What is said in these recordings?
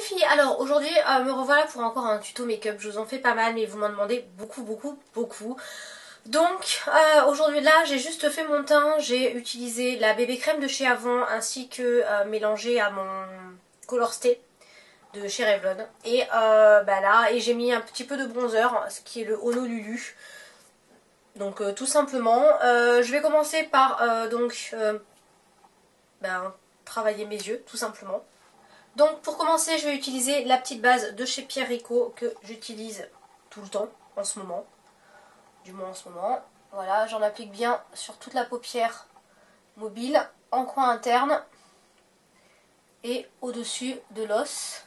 filles, alors aujourd'hui me revoilà pour encore un tuto make-up. Je vous en fais pas mal mais vous m'en demandez beaucoup. Donc aujourd'hui là j'ai juste fait mon teint, j'ai utilisé la bébé crème de chez Avon ainsi que mélangé à mon Color Stay de chez Revlon. Et là j'ai mis un petit peu de bronzer, ce qui est le Honolulu. Donc tout simplement, je vais commencer par travailler mes yeux tout simplement. Donc pour commencer je vais utiliser la petite base de chez Pierre Rico que j'utilise tout le temps en ce moment. Du moins en ce moment. Voilà, j'en applique bien sur toute la paupière mobile, en coin interne et au-dessus de l'os.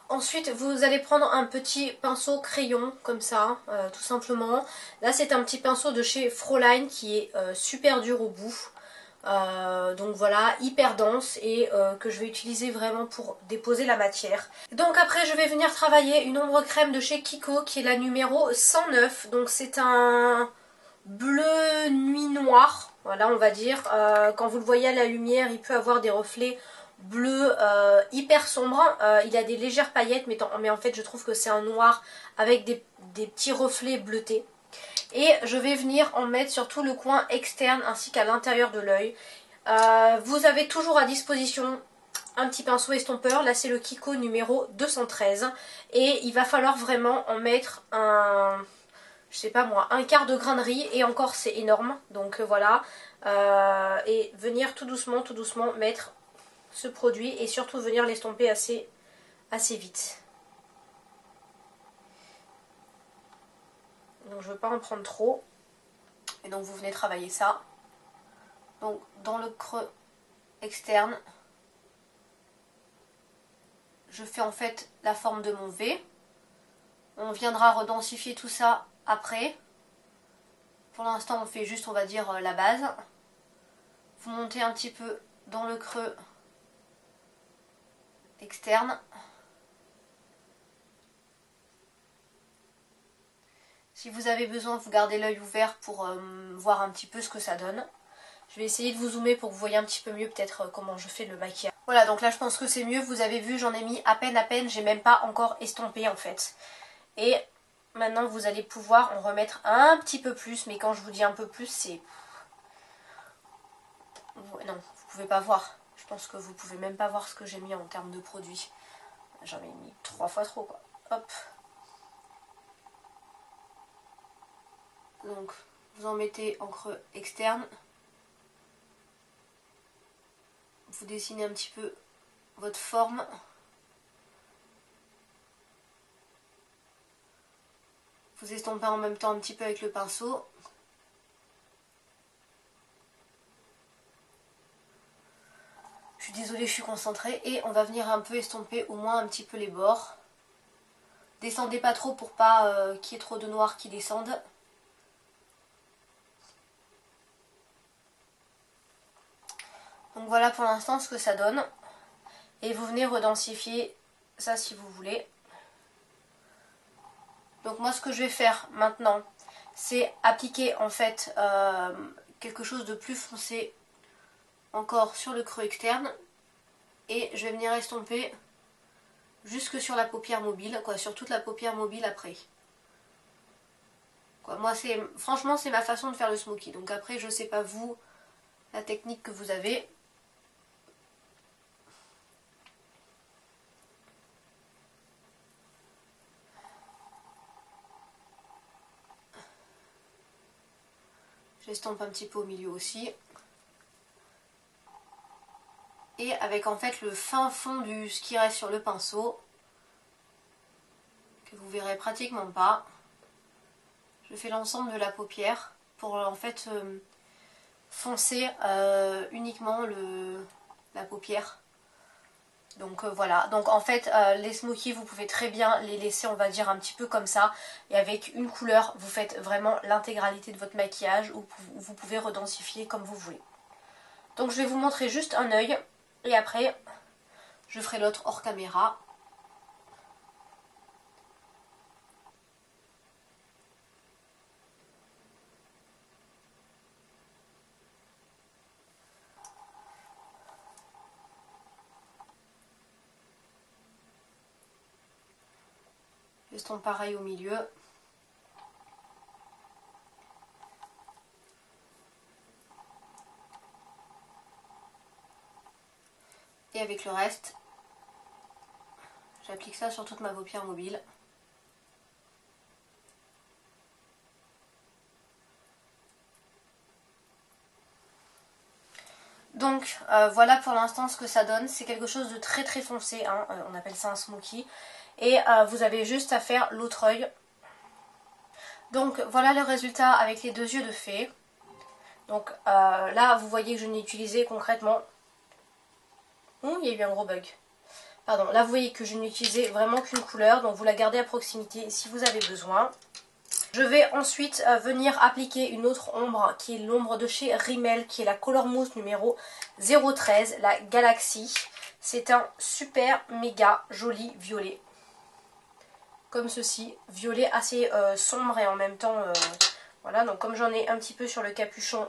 Ensuite, vous allez prendre un petit pinceau crayon, comme ça, tout simplement. Là, c'est un petit pinceau de chez Fräulein qui est super dur au bout. Donc voilà, hyper dense et que je vais utiliser vraiment pour déposer la matière. Donc après, je vais venir travailler une ombre crème de chez Kiko qui est la numéro 109. Donc c'est un bleu nuit noir, voilà on va dire. Quand vous le voyez à la lumière, il peut avoir des reflets bleu hyper sombre, il a des légères paillettes mais en fait je trouve que c'est un noir avec des petits reflets bleutés. Et je vais venir en mettre sur tout le coin externe ainsi qu'à l'intérieur de l'œil. Vous avez toujours à disposition un petit pinceau estompeur, là c'est le Kiko numéro 213 et il va falloir vraiment en mettre je sais pas moi, un quart de grain de riz et encore c'est énorme, donc voilà. Et venir tout doucement mettre ce produit et surtout venir l'estomper assez vite. Donc je veux pas en prendre trop. Et donc vous venez travailler ça. Donc dans le creux externe, je fais en fait la forme de mon V. On viendra redensifier tout ça après. Pour l'instant on fait juste, on va dire, la base. Vous montez un petit peu dans le creux externe. Si vous avez besoin, vous gardez l'œil ouvert pour voir un petit peu ce que ça donne. Je vais essayer de vous zoomer pour que vous voyez un petit peu mieux peut-être comment je fais le maquillage. Voilà, donc là je pense que c'est mieux. Vous avez vu, j'en ai mis à peine. J'ai même pas encore estompé en fait. Et maintenant vous allez pouvoir en remettre un petit peu plus. Mais quand je vous dis un peu plus, c'est... Non, vous pouvez pas voir. Je pense que vous pouvez même pas voir ce que j'ai mis en termes de produits. J'en ai mis 3 fois trop quoi. Hop. Donc vous en mettez en creux externe. Vous dessinez un petit peu votre forme. Vous estompez en même temps un petit peu avec le pinceau. Je suis désolée, je suis concentrée. Et on va venir un peu estomper au moins un petit peu les bords. Descendez pas trop pour pas qu'il y ait trop de noir qui descende. Donc voilà pour l'instant ce que ça donne. Et vous venez redensifier ça si vous voulez. Donc moi ce que je vais faire maintenant, c'est appliquer en fait quelque chose de plus foncé encore sur le creux externe. Et je vais venir estomper jusque sur la paupière mobile, quoi, sur toute la paupière mobile après. Quoi, moi franchement c'est ma façon de faire le smoky. Donc après je sais pas vous, la technique que vous avez. J'estompe un petit peu au milieu aussi. Et avec en fait le fin fond du ce qui reste sur le pinceau, que vous verrez pratiquement pas, je fais l'ensemble de la paupière pour en fait foncer uniquement la paupière. Donc voilà, donc en fait les smokies vous pouvez très bien les laisser on va dire un petit peu comme ça. Et avec une couleur vous faites vraiment l'intégralité de votre maquillage ou vous pouvez redensifier comme vous voulez. Donc je vais vous montrer juste un œil et après je ferai l'autre hors caméra. J'estompe pareil au milieu. Et avec le reste, j'applique ça sur toute ma paupière mobile. Donc voilà pour l'instant ce que ça donne. C'est quelque chose de très très foncé, hein. On appelle ça un smoky. Et vous avez juste à faire l'autre œil. Donc voilà le résultat avec les deux yeux de fée. Donc là vous voyez que je n'ai utilisé concrètement... Oh, il y a eu un gros bug. Pardon, là vous voyez que je n'ai utilisé vraiment qu'une couleur. Donc vous la gardez à proximité si vous avez besoin. Je vais ensuite venir appliquer une autre ombre qui est l'ombre de chez Rimmel, qui est la Color Mousse numéro 013, la Galaxy. C'est un super méga joli violet. Comme ceci, violet assez sombre et en même temps, voilà, donc comme j'en ai un petit peu sur le capuchon,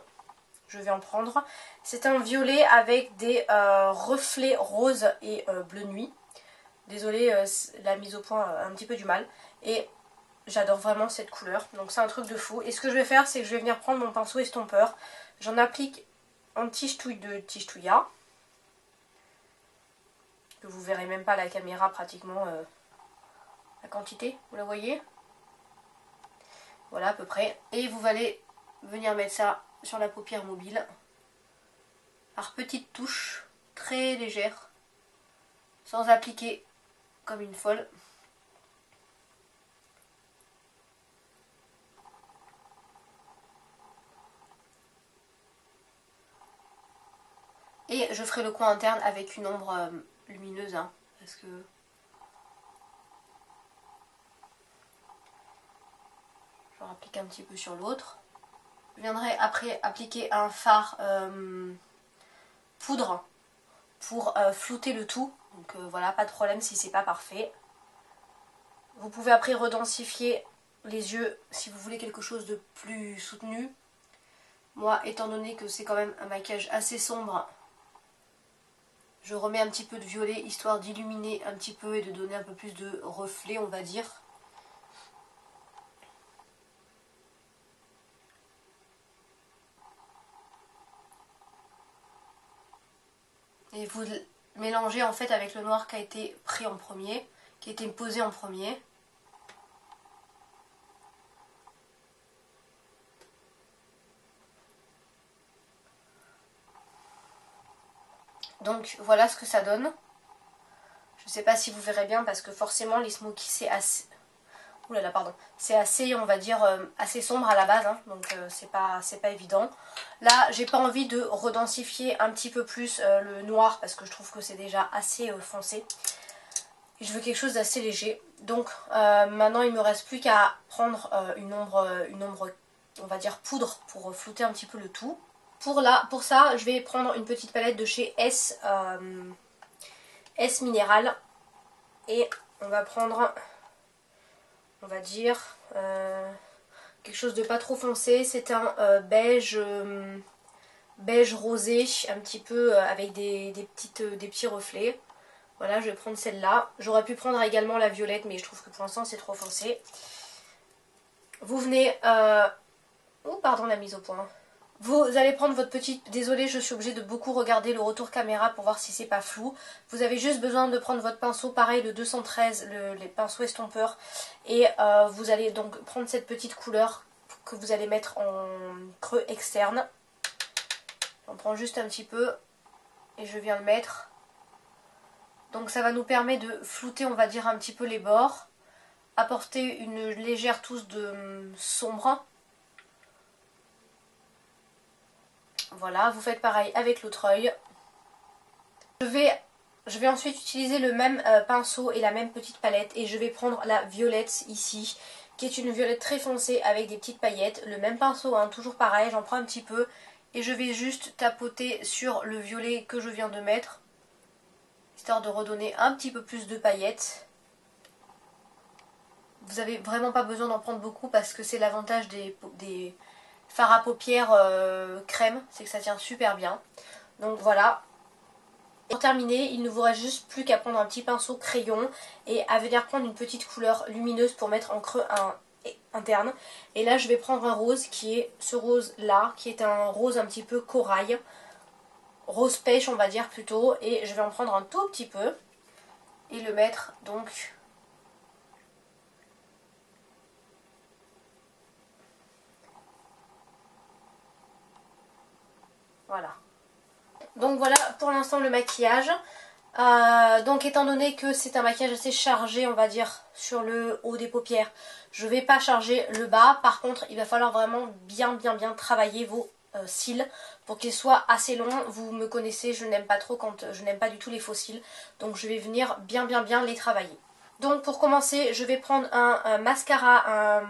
je vais en prendre. C'est un violet avec des reflets roses et bleu nuit. Désolée, la mise au point a un petit peu du mal. Et j'adore vraiment cette couleur, donc c'est un truc de fou. Et ce que je vais faire, c'est que je vais venir prendre mon pinceau estompeur. J'en applique un petit ch'touille de Tichetouilla. Que vous verrez même pas à la caméra pratiquement la quantité, vous la voyez? Voilà à peu près. Et vous allez venir mettre ça sur la paupière mobile. Par petites touches, très légères, sans appliquer comme une folle. Et je ferai le coin interne avec une ombre lumineuse, hein, parce que je vais appliquer un petit peu sur l'autre. Je viendrai après appliquer un fard poudre pour flouter le tout. Donc voilà, pas de problème si c'est pas parfait. Vous pouvez après redensifier les yeux si vous voulez quelque chose de plus soutenu. Moi, étant donné que c'est quand même un maquillage assez sombre, je remets un petit peu de violet histoire d'illuminer un petit peu et de donner un peu plus de reflet, on va dire. Et vous mélangez en fait avec le noir qui a été pris en premier, qui a été posé en premier. Donc voilà ce que ça donne. Je ne sais pas si vous verrez bien parce que forcément les smokies c'est assez... Ouh là là, pardon. C'est assez, on va dire, assez sombre à la base, hein, donc c'est pas évident. Là, j'ai pas envie de redensifier un petit peu plus le noir parce que je trouve que c'est déjà assez foncé. Et je veux quelque chose d'assez léger. Donc maintenant, il me reste plus qu'à prendre une ombre, on va dire poudre pour flouter un petit peu le tout. Pour ça, je vais prendre une petite palette de chez S Minéral. Et on va prendre, on va dire, quelque chose de pas trop foncé. C'est un beige rosé, un petit peu avec des petits reflets. Voilà, je vais prendre celle-là. J'aurais pu prendre également la violette, mais je trouve que pour l'instant c'est trop foncé. Vous venez... Oh, pardon, la mise au point. Vous allez prendre votre petite... Désolée, je suis obligée de beaucoup regarder le retour caméra pour voir si c'est pas flou. Vous avez juste besoin de prendre votre pinceau, pareil, le 213, les pinceaux estompeurs. Et vous allez donc prendre cette petite couleur que vous allez mettre en creux externe. On prend juste un petit peu et je viens le mettre. Donc ça va nous permettre de flouter, on va dire, un petit peu les bords. Apporter une légère touche de sombre. Voilà, vous faites pareil avec l'autre œil. Je vais ensuite utiliser le même pinceau et la même petite palette. Et je vais prendre la violette ici, qui est une violette très foncée avec des petites paillettes. Le même pinceau, hein, toujours pareil, j'en prends un petit peu. Et je vais juste tapoter sur le violet que je viens de mettre, histoire de redonner un petit peu plus de paillettes. Vous n'avez vraiment pas besoin d'en prendre beaucoup parce que c'est l'avantage des fards à paupières crème, c'est que ça tient super bien. Donc voilà. Pour terminer, il ne vous reste juste plus qu'à prendre un petit pinceau crayon et à venir prendre une petite couleur lumineuse pour mettre en creux interne. Et là je vais prendre un rose qui est ce rose là, qui est un rose un petit peu corail, rose pêche on va dire plutôt, et je vais en prendre un tout petit peu et le mettre donc voilà. Donc voilà pour l'instant le maquillage. Donc étant donné que c'est un maquillage assez chargé on va dire sur le haut des paupières, je vais pas charger le bas. Par contre il va falloir vraiment bien travailler vos cils pour qu'ils soient assez longs. Vous me connaissez, je n'aime pas trop quand je n'aime pas du tout les faux cils, donc je vais venir bien les travailler. Donc pour commencer je vais prendre un mascara, un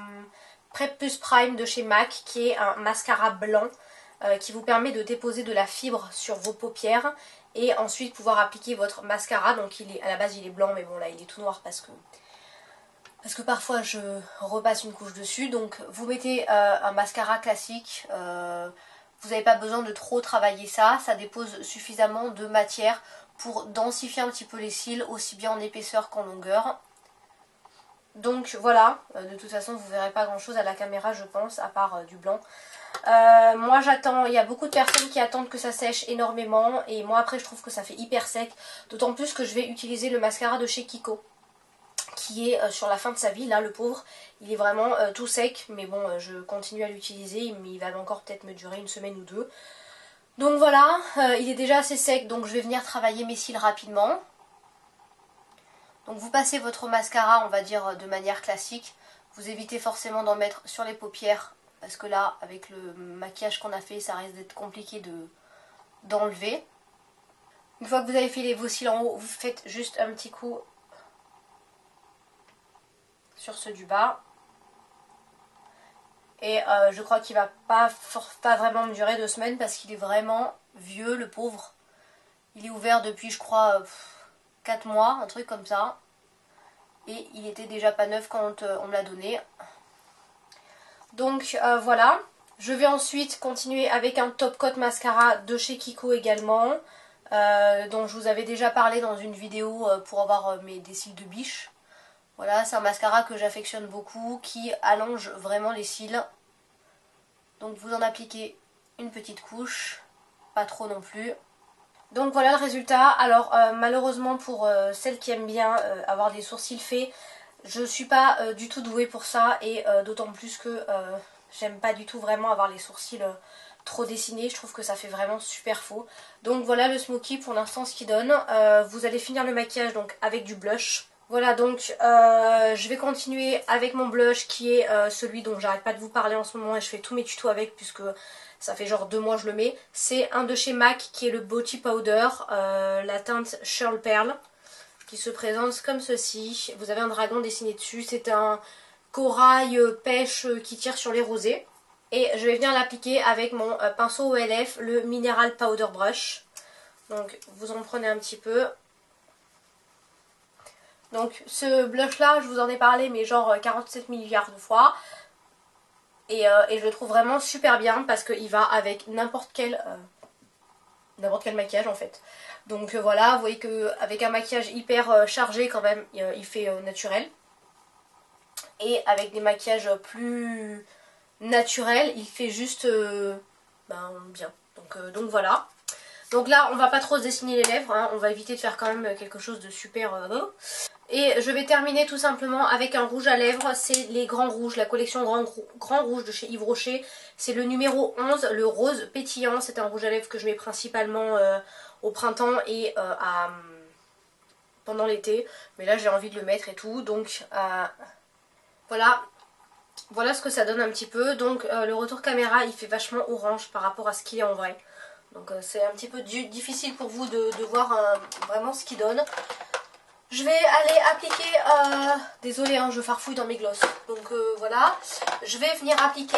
Prep Plus Prime de chez MAC, qui est un mascara blanc qui vous permet de déposer de la fibre sur vos paupières et ensuite pouvoir appliquer votre mascara. Donc à la base il est blanc mais bon là il est tout noir parce que parfois je repasse une couche dessus. Donc vous mettez un mascara classique, vous n'avez pas besoin de trop travailler ça, ça dépose suffisamment de matière pour densifier un petit peu les cils, aussi bien en épaisseur qu'en longueur. Donc voilà, de toute façon vous verrez pas grand chose à la caméra je pense, à part du blanc. Moi j'attends, il y a beaucoup de personnes qui attendent que ça sèche énormément et moi après je trouve que ça fait hyper sec. D'autant plus que je vais utiliser le mascara de chez Kiko qui est sur la fin de sa vie, là le pauvre. Il est vraiment tout sec mais bon je continue à l'utiliser mais il va encore peut-être me durer une semaine ou deux. Donc voilà, il est déjà assez sec donc je vais venir travailler mes cils rapidement. Donc vous passez votre mascara on va dire de manière classique. Vous évitez forcément d'en mettre sur les paupières parce que là avec le maquillage qu'on a fait ça risque d'être compliqué d'enlever. Une fois que vous avez fait vos cils en haut, vous faites juste un petit coup sur ceux du bas. Et je crois qu'il va pas vraiment me durer 2 semaines parce qu'il est vraiment vieux le pauvre. Il est ouvert depuis je crois 4 mois, un truc comme ça. Et il était déjà pas neuf quand on me l'a donné. Donc voilà. Je vais ensuite continuer avec un Top Coat Mascara de chez Kiko également. Dont je vous avais déjà parlé dans une vidéo pour avoir des cils de biche. Voilà, c'est un mascara que j'affectionne beaucoup, qui allonge vraiment les cils. Donc vous en appliquez une petite couche, pas trop non plus. Donc voilà le résultat. Alors malheureusement pour celles qui aiment bien avoir des sourcils faits, je suis pas du tout douée pour ça et d'autant plus que j'aime pas du tout vraiment avoir les sourcils trop dessinés. Je trouve que ça fait vraiment super faux. Donc voilà le smoky pour l'instant ce qu'il donne. Vous allez finir le maquillage donc avec du blush. Voilà donc je vais continuer avec mon blush qui est celui dont j'arrête pas de vous parler en ce moment et je fais tous mes tutos avec puisque ça fait genre 2 mois que je le mets. C'est un de chez MAC qui est le Beauty Powder, la teinte Shirl Pearl, qui se présente comme ceci. Vous avez un dragon dessiné dessus, c'est un corail pêche qui tire sur les rosés. Et je vais venir l'appliquer avec mon pinceau OLF, le Mineral Powder Brush. Donc vous en prenez un petit peu. Donc ce blush là je vous en ai parlé mais genre 47 milliards de fois. Et je le trouve vraiment super bien parce qu'il va avec n'importe quel maquillage en fait. Donc voilà, vous voyez qu'avec un maquillage hyper chargé quand même il fait naturel. Et avec des maquillages plus naturels il fait juste bien. Donc voilà. Donc là on va pas trop se dessiner les lèvres, hein. On va éviter de faire quand même quelque chose de super... Et je vais terminer tout simplement avec un rouge à lèvres, c'est les Grands Rouges, la collection Grand Rouge de chez Yves Rocher. C'est le numéro 11, le rose pétillant, c'est un rouge à lèvres que je mets principalement au printemps et pendant l'été. Mais là j'ai envie de le mettre et tout, donc voilà ce que ça donne un petit peu. Donc le retour caméra il fait vachement orange par rapport à ce qu'il est en vrai. Donc c'est un petit peu difficile pour vous de voir vraiment ce qu'il donne. Je vais aller appliquer, désolée hein, je farfouille dans mes glosses, donc voilà, je vais venir appliquer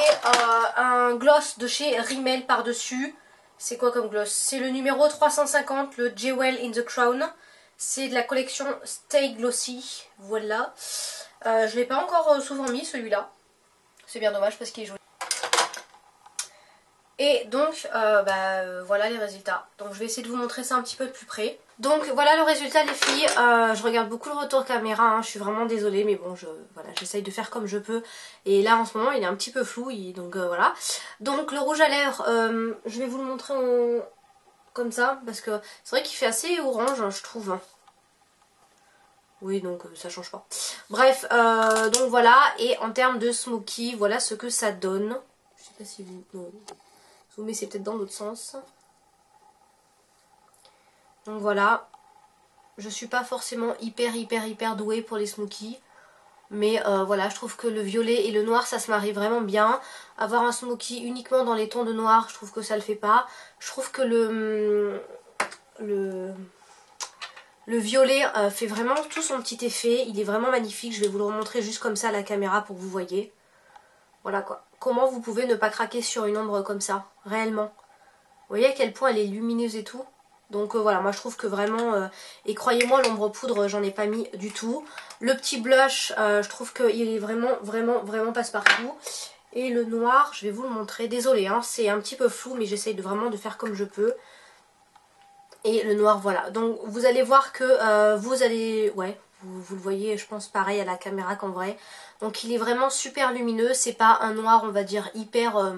un gloss de chez Rimmel par-dessus. C'est quoi comme gloss? C'est le numéro 350, le Jewel in the Crown, c'est de la collection Stay Glossy, voilà. Je ne l'ai pas encore souvent mis celui-là, c'est bien dommage parce qu'il est joli. Et donc voilà les résultats. Donc je vais essayer de vous montrer ça un petit peu de plus près. Donc voilà le résultat les filles. Je regarde beaucoup le retour caméra, hein. Je suis vraiment désolée mais bon voilà, j'essaye de faire comme je peux. Et là en ce moment il est un petit peu flou, donc voilà. Donc le rouge à lèvres, je vais vous le montrer comme ça parce que c'est vrai qu'il fait assez orange, hein, je trouve. Oui, donc ça change pas. Bref, donc voilà. Et en termes de smoky, voilà ce que ça donne. Je sais pas si vous... Non. Mais c'est peut-être dans l'autre sens. Donc voilà. Je suis pas forcément hyper douée pour les smokies. Mais voilà, je trouve que le violet et le noir, ça se marie vraiment bien. Avoir un smoky uniquement dans les tons de noir, je trouve que ça le fait pas. Je trouve que le violet fait vraiment tout son petit effet. Il est vraiment magnifique. Je vais vous le remontrer juste comme ça à la caméra pour que vous voyez. Voilà quoi. Comment vous pouvez ne pas craquer sur une ombre comme ça, réellement. Vous voyez à quel point elle est lumineuse et tout. Donc voilà, moi je trouve que vraiment, et croyez-moi l'ombre poudre j'en ai pas mis du tout. Le petit blush, je trouve qu'il est vraiment passe-partout. Et le noir, je vais vous le montrer, désolée hein, c'est un petit peu flou mais j'essaye vraiment de faire comme je peux. Et le noir voilà, donc vous allez voir que vous allez, ouais, vous le voyez je pense pareil à la caméra qu'en vrai. Donc il est vraiment super lumineux, c'est pas un noir on va dire hyper...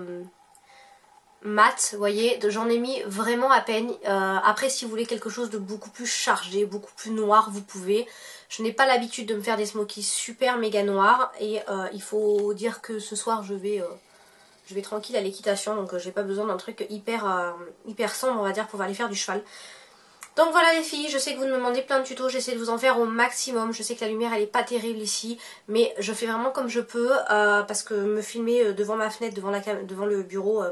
mat, vous voyez, j'en ai mis vraiment à peine. Après si vous voulez quelque chose de beaucoup plus chargé, beaucoup plus noir, vous pouvez. Je n'ai pas l'habitude de me faire des smokies super méga noirs et il faut dire que ce soir je vais tranquille à l'équitation, donc j'ai pas besoin d'un truc hyper sombre on va dire pour aller faire du cheval. Donc voilà les filles, je sais que vous me demandez plein de tutos, j'essaie de vous en faire au maximum. Je sais que la lumière elle est pas terrible ici, mais je fais vraiment comme je peux parce que me filmer devant ma fenêtre, devant le bureau...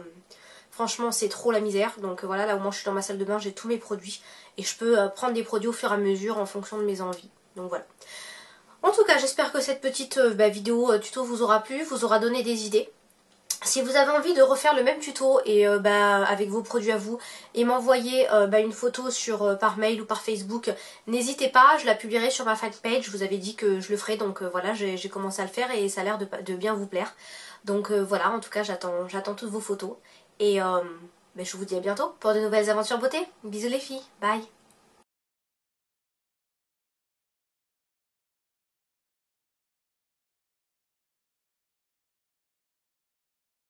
franchement c'est trop la misère, donc voilà, là au moins je suis dans ma salle de bain, j'ai tous mes produits et je peux prendre des produits au fur et à mesure en fonction de mes envies. Donc voilà. En tout cas j'espère que cette petite vidéo tuto vous aura plu, vous aura donné des idées. Si vous avez envie de refaire le même tuto et avec vos produits à vous et m'envoyer une photo par mail ou par Facebook, n'hésitez pas, je la publierai sur ma fanpage, je vous avais dit que je le ferai donc voilà, j'ai commencé à le faire et ça a l'air de bien vous plaire. Donc voilà, en tout cas j'attends toutes vos photos et je vous dis à bientôt pour de nouvelles aventures beauté. Bisous les filles, bye.